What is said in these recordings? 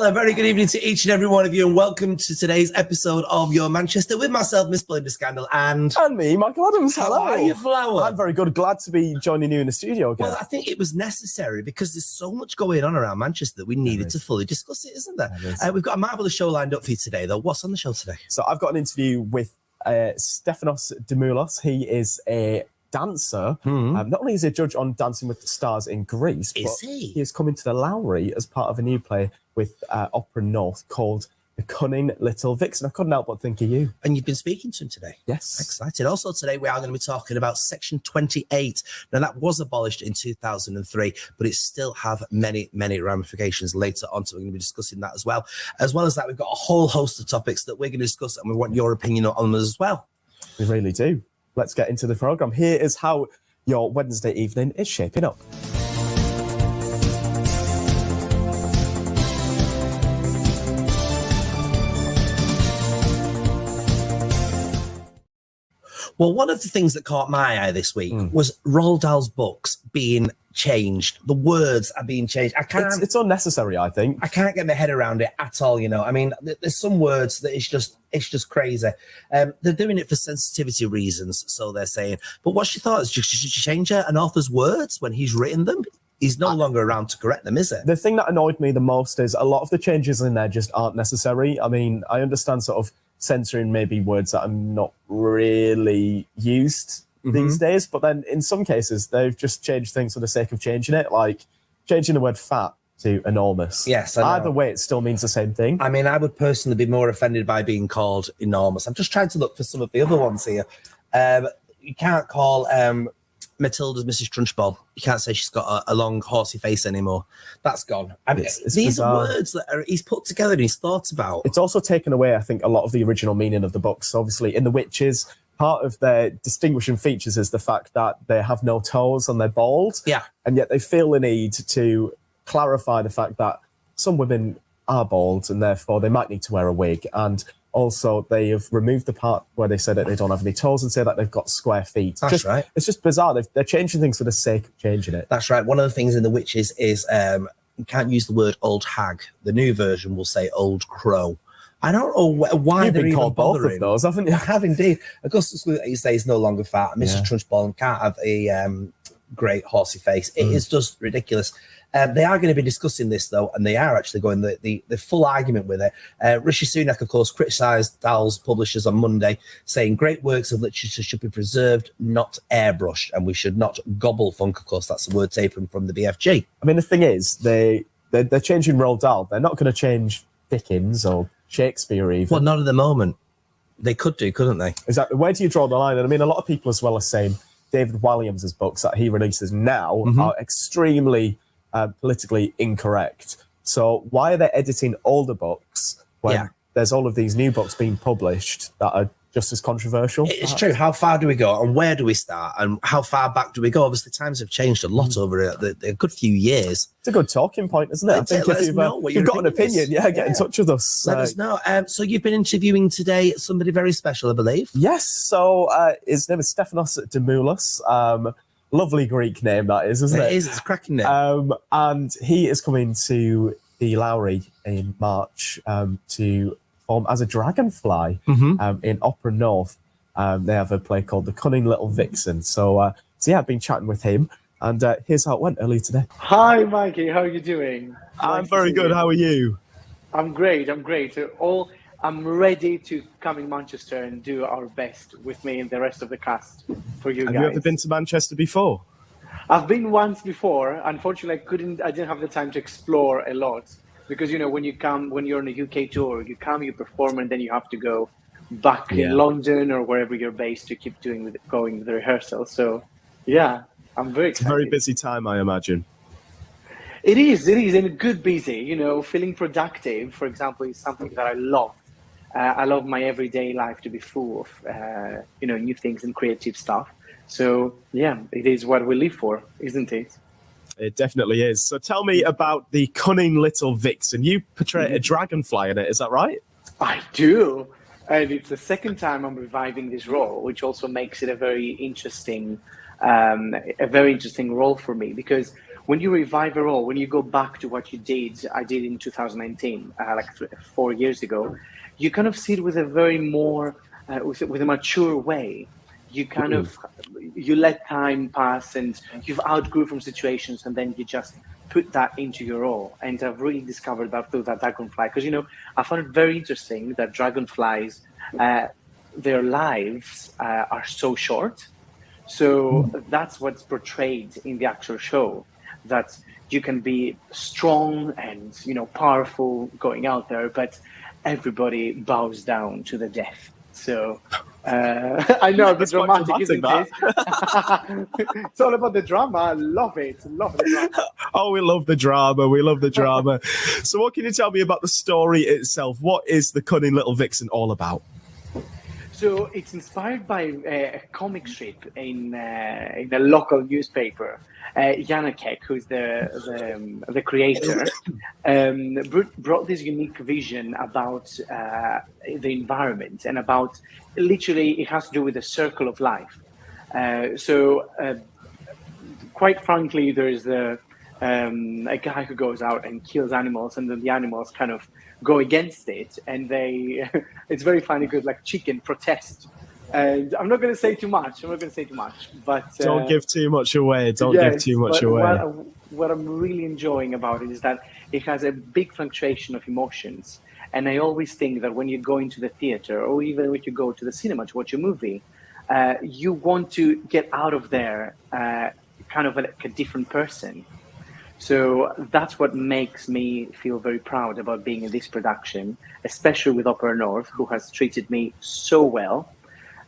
A very good evening to each and every one of you, and welcome to today's episode of Your Manchester with myself, Miss Belinda and me, Michael Adams. Hello. How are you, Flower? I'm very good. Glad to be joining you in the studio again. Well, I think it was necessary because there's so much going on around Manchester that we needed to fully discuss it, isn't there? We've got a marvellous show lined up for you today, though. What's on the show today? So I've got an interview with Stephanos Dimoulas. He is a dancer. Not only is he a judge on Dancing with the Stars in Greece, but he is coming to the Lowry as part of a new play with Opera North called The Cunning Little Vixen. I couldn't help but think of you. And you've been speaking to him today? Yes. Excited. Also today we are going to be talking about Section 28. Now that was abolished in 2003, but it still have many, many ramifications later on. So we're going to be discussing that as well. As well as that, we've got a whole host of topics that we're going to discuss, and we want your opinion on them as well. We really do. Let's get into the programme. Here is how your Wednesday evening is shaping up. Well, one of the things that caught my eye this week was Roald Dahl's books being changed. The words are being changed. It's unnecessary, I think. I can't get my head around it at all, you know. I mean, there's some words that it's just crazy. They're doing it for sensitivity reasons, so they're saying. But what's your thoughts? Should you change an author's words when he's written them? He's no longer around to correct them, is it? The thing that annoyed me the most is a lot of the changes in there just aren't necessary. I mean, I understand sort of censoring maybe words that are not really used these days, but then in some cases they've just changed things for the sake of changing it, like changing the word fat to enormous. Yes, I know. Either way, it still means the same thing. I mean, I would personally be more offended by being called enormous. I'm just trying to look for some of the other ones here. You can't call Matilda's Mrs. Trunchbull. You can't say she's got a long horsey face anymore. That's gone. I mean, it's these bizarre. are words that he's put together and he's thought about. It's also taken away, I think, a lot of the original meaning of the books. Obviously, in The Witches, part of their distinguishing features is the fact that they have no toes and they're bald. Yeah. And yet they feel the need to clarify the fact that some women are bald and therefore they might need to wear a wig. And also, they have removed the part where they said that they don't have any toes and say that they've got square feet. That's right. It's just bizarre. They're changing things for the sake of changing it. That's right. One of the things in The Witches is you can't use the word old hag. The new version will say old crow. I don't know why You've they're been even called both bothering. of those, haven't you? I have indeed. Augustus, you say, is no longer fat. Mrs. Trunchbull can't have a great horsey face. It is just ridiculous. They are going to be discussing this, though, and they are actually going the full argument with it. Rishi Sunak, of course, criticised Dahl's publishers on Monday, saying great works of literature should be preserved, not airbrushed, and we should not gobble funk. Of course, that's a word taken from the BFG. I mean, the thing is, they're changing Roald Dahl. They're not going to change Dickens or Shakespeare even. Well, not at the moment. They could do, couldn't they? Exactly. Where do you draw the line? And I mean, a lot of people as well are saying David Walliams' books that he releases now are extremely politically incorrect. So why are they editing older books when there's all of these new books being published that are just as controversial? It's true. How far do we go and where do we start and how far back do we go? Obviously, times have changed a lot over a good few years. It's a good talking point, isn't it? I think if you've got an opinion, get in touch with us. Let us know. So you've been interviewing today somebody very special, I believe. Yes. So his name is Stephanos Dimoulas. Lovely Greek name that is, isn't it? It is. It's a cracking name. And he is coming to the Lowry in March to perform as a dragonfly in Opera North. They have a play called The Cunning Little Vixen. So yeah, I've been chatting with him, and here's how it went earlier today. Hi, Mikey. How are you doing? I'm very good. How are you? I'm great. I'm ready to come in Manchester and do our best with me and the rest of the cast for you guys. Have you ever been to Manchester before? I've been once before. Unfortunately, I didn't have the time to explore a lot because, you know, when you're on a UK tour, you perform, and then you have to go back in London or wherever you're based to keep going with the rehearsal. So, yeah, I'm very excited. It's a very busy time, I imagine. It is, and a good busy. You know, feeling productive, for example, is something that I love. I love my everyday life to be full of, new things and creative stuff. So, yeah, it is what we live for, isn't it? It definitely is. So tell me about The Cunning Little Vixen. You portray a dragonfly in it, is that right? I do. And it's the second time I'm reviving this role, which also makes it a very interesting role for me, because when you revive a role, when you go back to what you did, I did in 2019, 4 years ago, you kind of see it with a very more, with a mature way. You kind of, you let time pass and you've outgrew from situations, and then you just put that into your role. And I've really discovered that through that dragonfly, because, you know, I found it very interesting that dragonflies, their lives are so short. So that's what's portrayed in the actual show, that you can be strong and, you know, powerful going out there, but everybody bows down to the death. So I know the dramatic, isn't it? It's all about the drama. I love it. Love the drama. Oh, we love the drama. We love the drama. So what can you tell me about the story itself? What is the Cunning Little Vixen all about? So it's inspired by a comic strip in a local newspaper. Janacek, who's the creator, brought this unique vision about the environment, and about, literally, it has to do with the circle of life. Quite frankly, there's a guy who goes out and kills animals, and then the animals kind of go against it, and they it's very funny because, like, chicken protest. And I'm not going to say too much. But don't give too much away. Give too much away. What I'm really enjoying about it is that it has a big fluctuation of emotions. And I always think that when you go into the theater, or even when you go to the cinema to watch a movie, you want to get out of there kind of like a different person. So that's what makes me feel very proud about being in this production, especially with Opera North, who has treated me so well.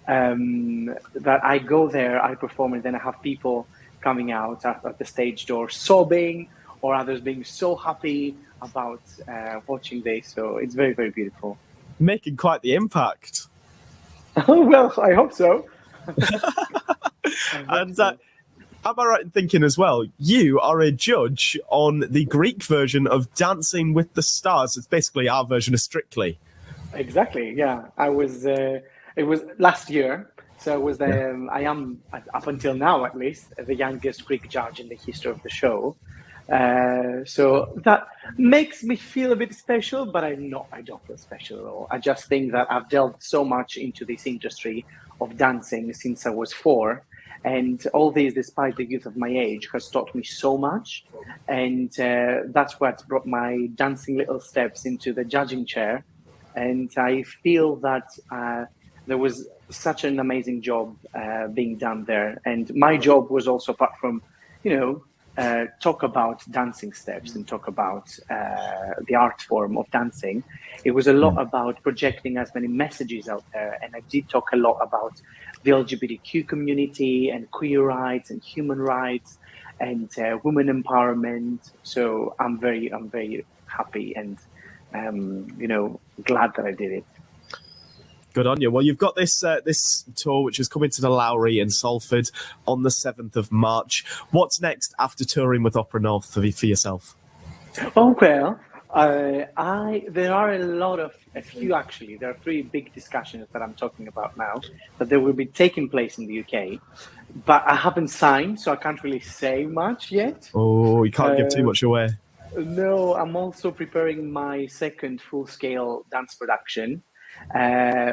That I go there, I perform, and then I have people coming out at the stage door sobbing, or others being so happy about watching this. So it's very, very beautiful. Making quite the impact. Well, I hope so. Am I right in thinking as well, you are a judge on the Greek version of Dancing with the Stars? It's basically our version of Strictly. Exactly, yeah. I was... it was last year, so it was I am, up until now at least, the youngest Greek judge in the history of the show. So that makes me feel a bit special, but I don't feel special at all. I just think that I've delved so much into this industry of dancing since I was 4. And all this, despite the youth of my age, has taught me so much. And that's what brought my dancing little steps into the judging chair. And I feel that there was such an amazing job being done there. And my job was also, apart from, you know, talk about dancing steps and talk about the art form of dancing, it was a lot about projecting as many messages out there. And I did talk a lot about the LGBTQ community and queer rights and human rights and women empowerment. So I'm very happy and, you know, glad that I did it. Good on you. Well, you've got this tour, which is coming to the Lowry in Salford on the 7th of March. What's next after touring with Opera North for yourself? Oh, well, there are a few actually. There are 3 big discussions that I'm talking about now that they will be taking place in the UK. But I haven't signed, so I can't really say much yet. Oh, you can't give too much away. No, I'm also preparing my second full-scale dance production,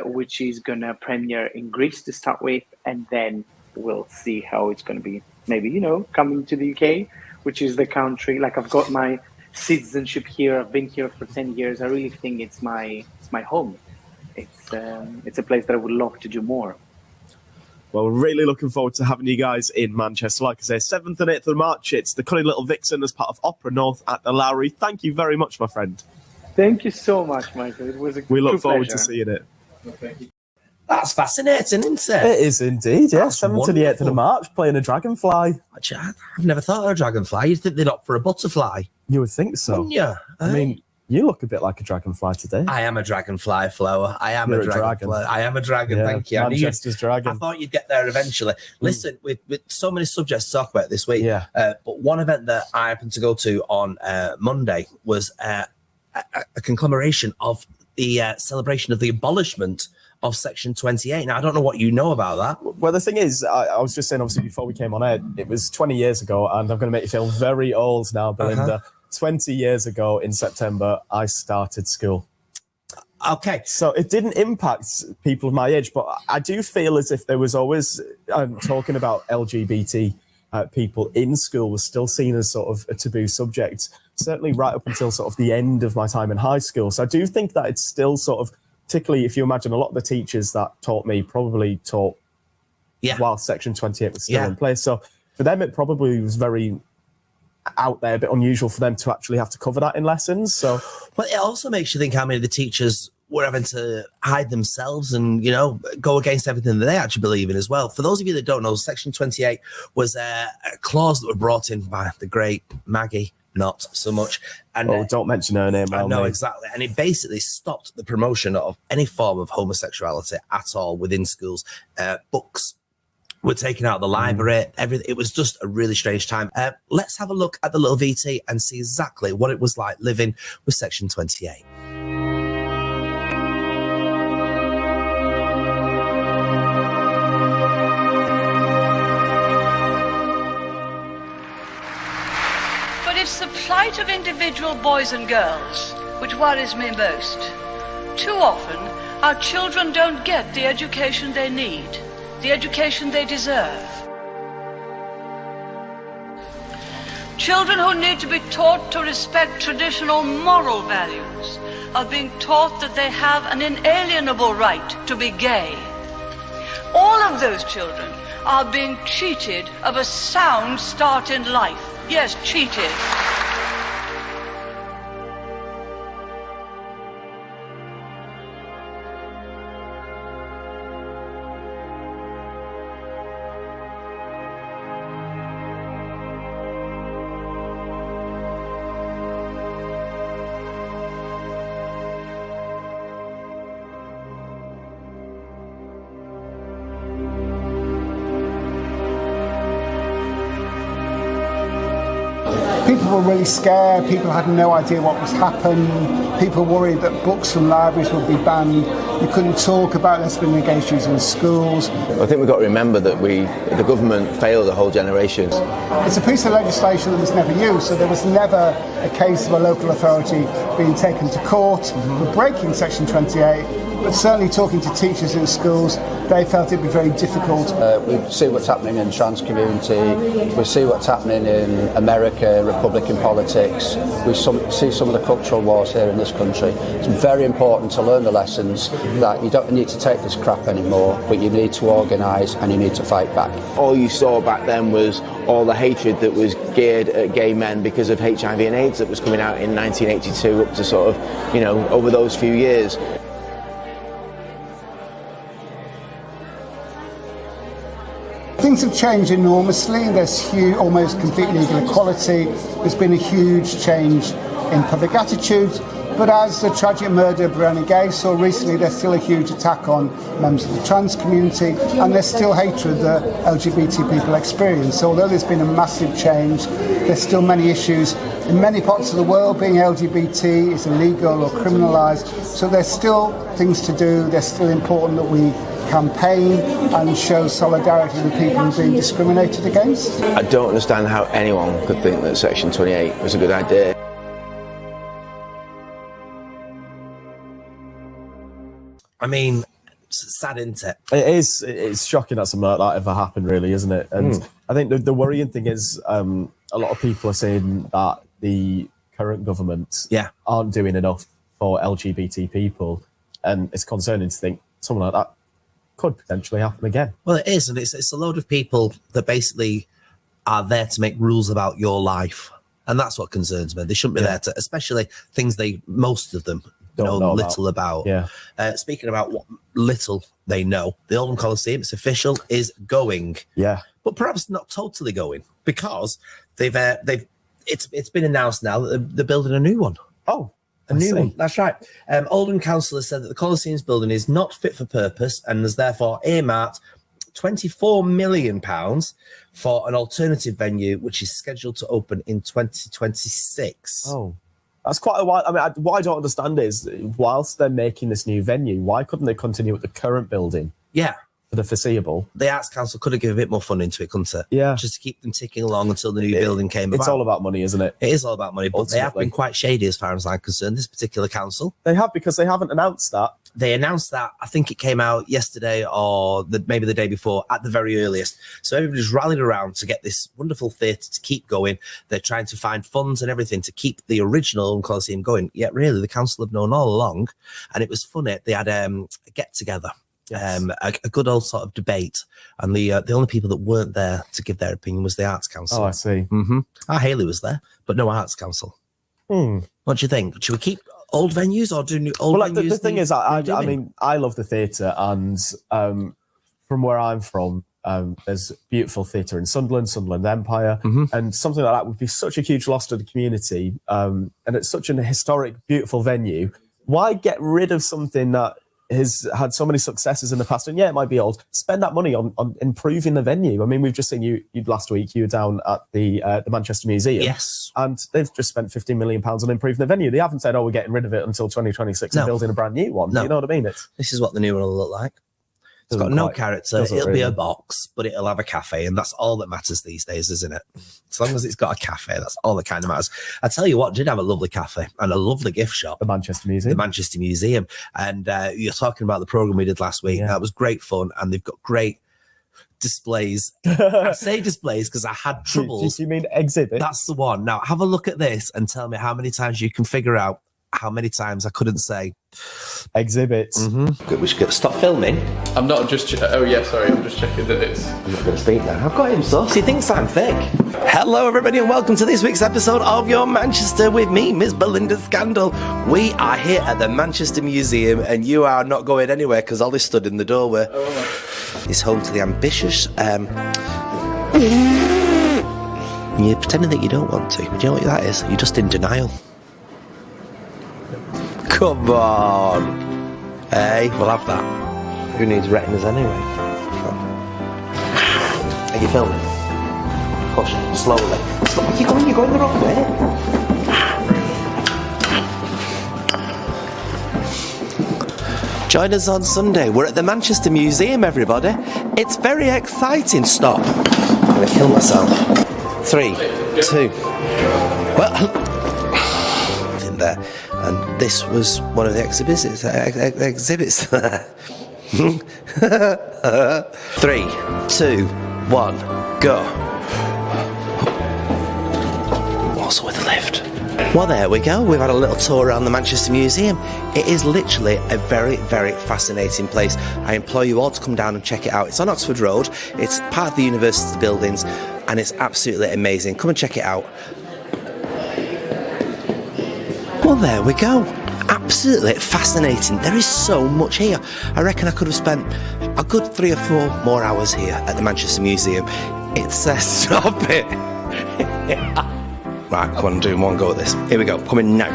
which is going to premiere in Greece to start with, and then we'll see how it's going to be, maybe, you know, coming to the UK, which is the country. Like, I've got my citizenship here. I've been here for 10 years. I really think it's my home. It's a place that I would love to do more. Well, we're really looking forward to having you guys in Manchester. Like I say, 7th and 8th of March, it's the Cunning Little Vixen as part of Opera North at the Lowry. Thank you very much, my friend. Thank you so much, Michael. It was a We look forward pleasure to seeing it. That's fascinating, isn't it? It is indeed, yeah. 7th to the 8th of March, playing a dragonfly. I've never thought of a dragonfly. You'd think they'd opt for a butterfly. You would think so. Wouldn't you? I mean, you look a bit like a dragonfly today. I am a dragonfly, Flower. I am a dragon. I am a dragon, thank you. Manchester's dragon. I thought you'd get there eventually. Listen, with so many subjects to talk about this week, but one event that I happened to go to on Monday was a conglomeration of the celebration of the abolishment of Section 28. Now, I don't know what you know about that. Well, the thing is, I was just saying, obviously, before we came on air, it was 20 years ago, and I'm going to make you feel very old now, Belinda. 20 years ago in September, I started school. Okay. So it didn't impact people of my age, but I do feel as if there was always talking about LGBT people in school was still seen as sort of a taboo subject, certainly right up until sort of the end of my time in high school. So I do think that it's still sort of, particularly if you imagine a lot of the teachers that taught me probably taught while Section 28 was still in place. So for them, it probably was very out there, a bit unusual for them to actually have to cover that in lessons. So, but it also makes you think how many of the teachers were having to hide themselves and, you know, go against everything that they actually believe in as well. For those of you that don't know, Section 28 was a clause that were brought in by the great Maggie, not so much. And don't mention her name. I know, exactly. And it basically stopped the promotion of any form of homosexuality at all within schools. Books were taken out of the library. Everything. It was just a really strange time. Let's have a look at the little VT and see exactly what it was like living with Section 28. But it's the plight of individual boys and girls which worries me most. Too often, our children don't get the education they need, the education they deserve. Children who need to be taught to respect traditional moral values are being taught that they have an inalienable right to be gay. All of those children are being cheated of a sound start in life. Yes, cheated. People were really scared, people had no idea what was happening, people worried that books from libraries would be banned, you couldn't talk about lesbian and gay issues in schools. I think we've got to remember that the government failed a whole generation. It's a piece of legislation that was never used, so there was never a case of a local authority being taken to court for breaking Section 28, but certainly talking to teachers in schools, they felt it'd be very difficult. We see what's happening in the trans community, we see what's happening in America, Republican politics, we see some of the cultural wars here in this country. It's very important to learn the lessons that you don't need to take this crap anymore, but you need to organise and you need to fight back. All you saw back then was all the hatred that was geared at gay men because of HIV and AIDS that was coming out in 1982 up to sort of, you know, over those few years. Things have changed enormously. There's huge, almost complete legal equality. There's been a huge change in public attitudes. But as the tragic murder of Brianna Gay saw recently, there's still a huge attack on members of the trans community, and there's still hatred that LGBT people experience. So although there's been a massive change, there's still many issues. In many parts of the world, being LGBT is illegal or criminalised. So there's still things to do. There's still important that we campaign and show solidarity with people who are being discriminated against. I don't understand how anyone could think that Section 28 was a good idea. I mean, sad, isn't it? It is. It's shocking that something like that ever happened, really, isn't it? And I think the worrying thing is a lot of people are saying that the current government aren't doing enough for LGBT people, and it's concerning to think something like that could potentially happen again. Well, it is, and it's a load of people that basically are there to make rules about your life, and that's what concerns me. They shouldn't be there to, especially things most of them know little about. Speaking about what little they know, the Oldham Coliseum, it's official, is going. But perhaps not totally going, because it's been announced now that they're building a new one. A new one. That's right. Oldham Council has said that the Coliseum's building is not fit for purpose and has therefore earmarked £24 million for an alternative venue, which is scheduled to open in 2026. That's quite a while. I mean, what I don't understand is, whilst they're making this new venue, why couldn't they continue at the current building? Yeah. For the foreseeable. The Arts Council could have given a bit more funding to it, couldn't it? Yeah. Just to keep them ticking along until the new building came about. It's all about money, isn't it? It is all about money, but Ultimately. they have been quite shady as far as I'm concerned, this particular council. They have, because they haven't announced that. They announced that, I think it came out yesterday or maybe the day before at the very earliest. So everybody's rallied around to get this wonderful theatre to keep going. They're trying to find funds and everything to keep the original Coliseum going. Yet really, the council have known all along. And it was funny. They had a get-together. Yes. A good old sort of debate, and the only people that weren't there to give their opinion was the Arts Council. Oh, I see. Our Haley was there, but no Arts Council. What do you think? Should we keep old venues or do new old venues? The thing is, I mean, I love the theatre, and from where I'm from, there's beautiful theatre in Sunderland Empire, and something like that would be such a huge loss to the community. And it's such an historic, beautiful venue. Why get rid of something that has had so many successes in the past? And yeah, it might be old. Spend that money on improving the venue. I mean, we've just seen you last week. You were down at the Manchester Museum. Yes. And they've just spent £15 million on improving the venue. They haven't said, oh, we're getting rid of it until 2026 and building a brand new one. No. You know what I mean? This is what the new one will look like. It's got no character. It'll be a box, but it'll have a cafe, and that's all that matters these days, isn't it? As long as it's got a cafe, that's all that kind of matters. I tell you what, did have a lovely cafe and a lovely gift shop. The Manchester Museum. And you're talking about the programme we did last week. Yeah. That was great fun, and they've got great displays. I say displays because I had troubles. Do you mean exhibit? That's the one. Now, have a look at this and tell me how many times you can figure out how many times I couldn't say exhibits. We should stop filming. I'm not just. Oh yeah, sorry. I'm just checking that it's. I'm not going to speak now. I've got him, so he thinks I'm thick. Hello, everybody, and welcome to this week's episode of Your Manchester with me, Miss Belinda Scandal. We are here at the Manchester Museum, and you are not going anywhere because Ollie stood in the doorway. It's home to the ambitious. You're pretending that you don't want to. Do you know what that is? You're just in denial. Come on. Hey, we'll have that. Who needs retinas anyway? Are you filming? Push, slowly. Stop. You're going the wrong way. Join us on Sunday. We're at the Manchester Museum, everybody. It's very exciting. Stop. I'm going to kill myself. 3, 2. Well, in there. And this was one of the exhibits. 3, 2, 1, go. Also with the lift. Well, there we go. We've had a little tour around the Manchester Museum. It is literally a very, very fascinating place. I implore you all to come down and check it out. It's on Oxford Road. It's part of the university buildings, and it's absolutely amazing. Come and check it out. Well, there we go. Absolutely fascinating. There is so much here. I reckon I could have spent a good 3 or 4 more hours here at the Manchester Museum. It's stop it. Right, come on, doing one go at this. Here we go. Coming now.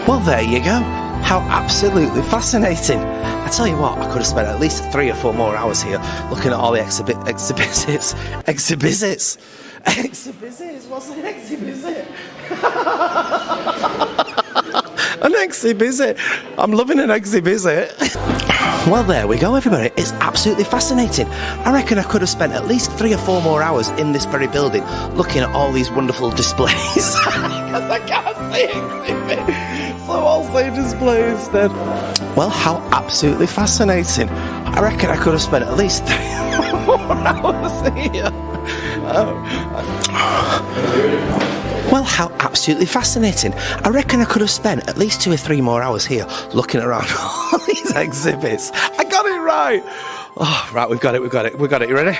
Well, there you go. How absolutely fascinating. I tell you what, I could have spent at least 3 or 4 more hours here looking at all the exhibits. Exhibits? What's an exhibit? An exhibit. I'm loving an exhibit. Well, there we go, everybody. It's absolutely fascinating. I reckon I could have spent at least 3 or 4 more hours in this very building looking at all these wonderful displays. Because I can't see exhibit. So I'll say display instead. Well, how absolutely fascinating. I reckon I could have spent at least 3 or 4 hours here. Well, how absolutely fascinating. I reckon I could have spent at least 2 or 3 more hours here looking around all these exhibits. I got it right. Oh, right, we've got it. You ready?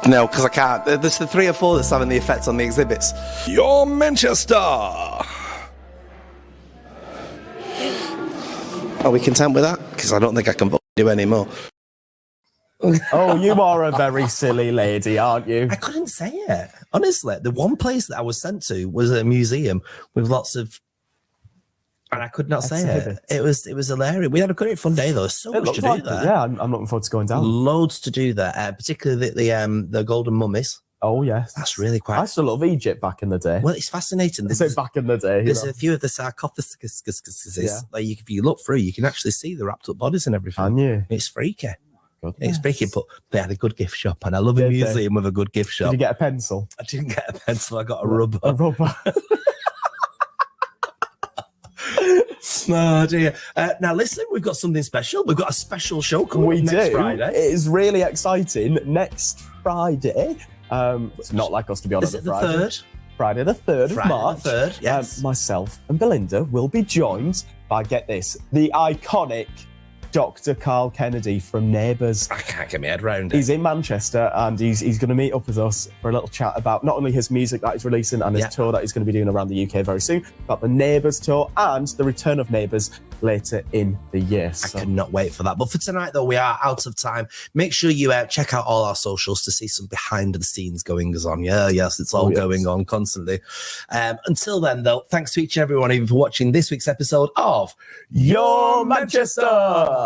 No, because I can't. There's the 3 or 4 that's having the effects on the exhibits. Your Manchester. Are we content with that? Because I don't think I can do any more. Oh, you are a very silly lady, aren't you? I couldn't say it. Honestly, the one place that I was sent to was a museum with lots of, and I could not say it. It was hilarious. We had a great fun day though. So much to do there. Yeah, I'm looking forward to going down. Loads to do there, particularly the golden mummies. Oh, yes. That's really quite... I used to love Egypt back in the day. Well, it's fascinating. I say back in the day. There's a few of the sarcophaguses. Like if you look through, you can actually see the wrapped up bodies and everything. Can you? It's freaky. Goodness. It's freaky, but they had a good gift shop, and I love a museum with a good gift shop. Did you get a pencil? I didn't get a pencil. I got a rubber. A rubber. Oh dear. Now listen, we've got something special. We've got a special show coming up next Friday. It is really exciting. Next Friday. It's not like us to be on Is a it the Friday. 3rd? Friday the 3rd of March. The 3rd, yes. Myself and Belinda will be joined by, get this, the iconic Dr. Carl Kennedy from Neighbours. I can't get my head around it. He's in Manchester and he's going to meet up with us for a little chat about not only his music that he's releasing and his tour that he's going to be doing around the UK very soon, but the Neighbours tour and the return of Neighbours later in the year. I cannot wait for that. But for tonight, though, we are out of time. Make sure you check out all our socials to see some behind the scenes goings on. Yes, it's all going on constantly. Until then, though, thanks to each and every one of you for watching this week's episode of Your Manchester.